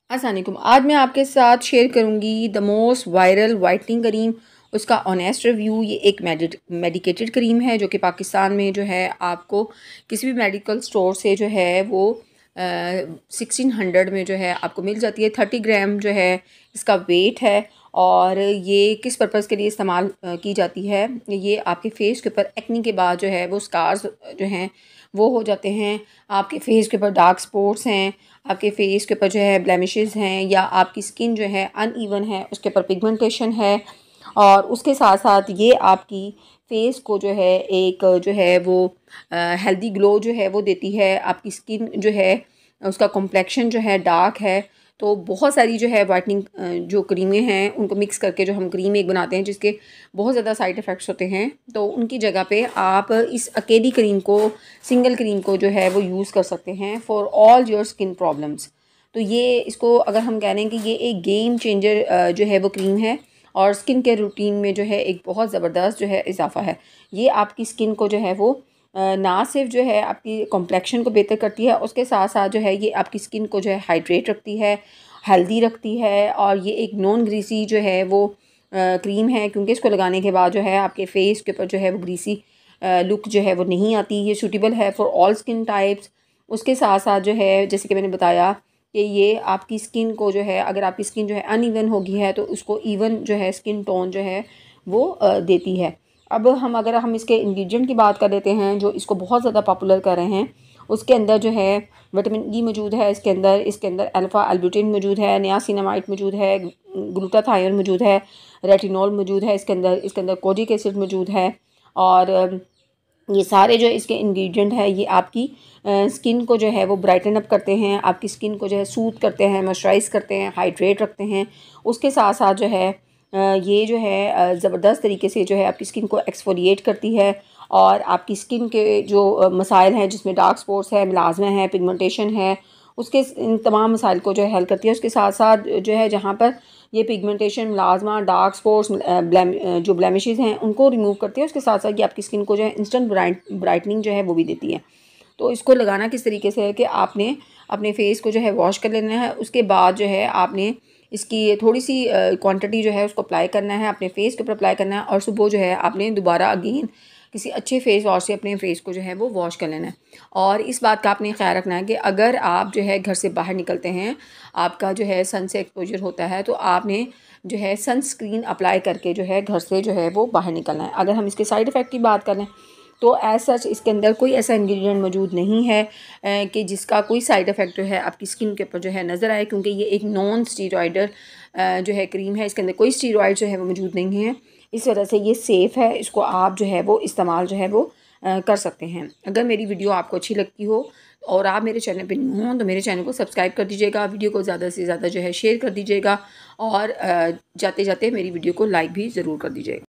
अस्सलाम वालेकुम। आज मैं आपके साथ शेयर करूंगी the most viral whitening cream, उसका ऑनेस्ट रिव्यू। ये एक मेडिकेटेड क्रीम है जो कि पाकिस्तान में जो है आपको किसी भी मेडिकल स्टोर से जो है वो 1600 में जो है आपको मिल जाती है। 30 ग्राम जो है इसका वेट है। और ये किस पर्पज़ के लिए इस्तेमाल की जाती है, ये आपके फेस के ऊपर एक्नी के बाद जो है वो स्कार्स जो हैं वो हो जाते हैं, आपके फेस के ऊपर डार्क स्पॉट्स हैं, आपके फेस के ऊपर जो है ब्लेमिशेस हैं, या आपकी स्किन जो है अनइवन है, उसके ऊपर पिगमेंटेशन है। और उसके साथ साथ ये आपकी फेस को जो है एक जो है वो हेल्दी ग्लो जो है वो देती है। आपकी स्किन जो है उसका कॉम्प्लेक्शन जो है डार्क है। तो बहुत सारी जो है वाइटनिंग जो क्रीमें हैं उनको मिक्स करके जो हम क्रीम एक बनाते हैं जिसके बहुत ज़्यादा साइड इफ़ेक्ट्स होते हैं, तो उनकी जगह पे आप इस अकेली क्रीम को, सिंगल क्रीम को जो है वो यूज़ कर सकते हैं for all your skin problems. तो ये इसको अगर हम कह रहे हैं कि ये एक गेम चेंजर जो है वो क्रीम है और स्किन केयर रूटीन में जो है एक बहुत ज़बरदस्त जो है इजाफा है। ये आपकी स्किन को जो है वो ना सिर्फ जो है आपकी कॉम्प्लेक्शन को बेहतर करती है, उसके साथ साथ जो है ये आपकी स्किन को जो है हाइड्रेट रखती है, हेल्दी रखती है। और ये एक नॉन ग्रीसी जो है वो क्रीम है, क्योंकि इसको लगाने के बाद जो है आपके फेस के ऊपर जो है वो ग्रीसी लुक जो है वो नहीं आती। ये सूटेबल है फॉर ऑल स्किन टाइप्स। उसके साथ साथ जो है जैसे कि मैंने बताया कि ये आपकी स्किन को जो है, अगर आपकी स्किन जो है अनइवन होगी है तो उसको इवन जो है स्किन टोन जो है वो देती है। अब अगर हम इसके इंग्रेडिएंट की बात कर लेते हैं जो इसको बहुत ज़्यादा पॉपुलर कर रहे हैं, उसके अंदर जो है विटामिन ई मौजूद है, इसके अंदर अल्फ़ा एल्ब्यूटिन मौजूद है, नियासिनामाइड मौजूद है, ग्लूटाथायोन मौजूद है, रेटिनॉल मौजूद है, इसके अंदर कोजिक एसिड मौजूद है। और ये सारे जो इसके इंग्रेडिएंट है ये आपकी स्किन को जो है वो ब्राइटन अप करते हैं, आपकी स्किन को जो है सूथ करते हैं, मॉइस्चराइज़ करते हैं, हाइड्रेट रखते हैं। उसके साथ साथ जो है ये जो है ज़बरदस्त तरीके से जो है आपकी स्किन को एक्सफोलिएट करती है और आपकी स्किन के जो मसाइल हैं जिसमें डार्क स्पॉट्स है, मिलाज़मा है, पिगमेंटेशन है, उसके इन तमाम मसाइल को जो है हल करती है। उसके साथ साथ जो है जहाँ पर ये पिगमेंटेशन, मिलाज़मा, डार्क स्पॉट्स, जो ब्लेमिशेस हैं उनको रिमूव करती है। उसके साथ साथ ये आपकी स्किन को जो है इंस्टेंट ब्राइटनिंग जो है वो भी देती है। तो इसको लगाना किस तरीके से है कि आपने अपने फेस को जो है वॉश कर लेना है, उसके बाद जो है आपने इसकी थोड़ी सी क्वांटिटी जो है उसको अप्लाई करना है, अपने फेस के ऊपर अप्लाई करना है, और सुबह जो है आपने दोबारा अगेन किसी अच्छे फेस वॉश से अपने फेस को जो है वो वॉश कर लेना है। और इस बात का आपने ख्याल रखना है कि अगर आप जो है घर से बाहर निकलते हैं, आपका जो है सन से एक्सपोजर होता है, तो आपने जो है सनस्क्रीन अप्लाई करके जो है घर से जो है वो बाहर निकलना है। अगर हम इसके साइड इफ़ेक्ट की बात करें तो एज सच इसके अंदर कोई ऐसा इंग्रेडिएंट मौजूद नहीं है कि जिसका कोई साइड इफ़ेक्ट जो है आपकी स्किन के ऊपर जो है नज़र आए, क्योंकि ये एक नॉन स्टीरॉयडर जो है क्रीम है। इसके अंदर कोई स्टीरॉयड जो है वो मौजूद नहीं है, इस वजह से ये सेफ़ है। इसको आप जो है वो इस्तेमाल जो है वो कर सकते हैं। अगर मेरी वीडियो आपको अच्छी लगती हो और आप मेरे चैनल पे न्यू हों तो मेरे चैनल को सब्सक्राइब कर दीजिएगा, वीडियो को ज़्यादा से ज़्यादा जो है शेयर कर दीजिएगा, और जाते जाते मेरी वीडियो को लाइक भी ज़रूर कर दीजिएगा।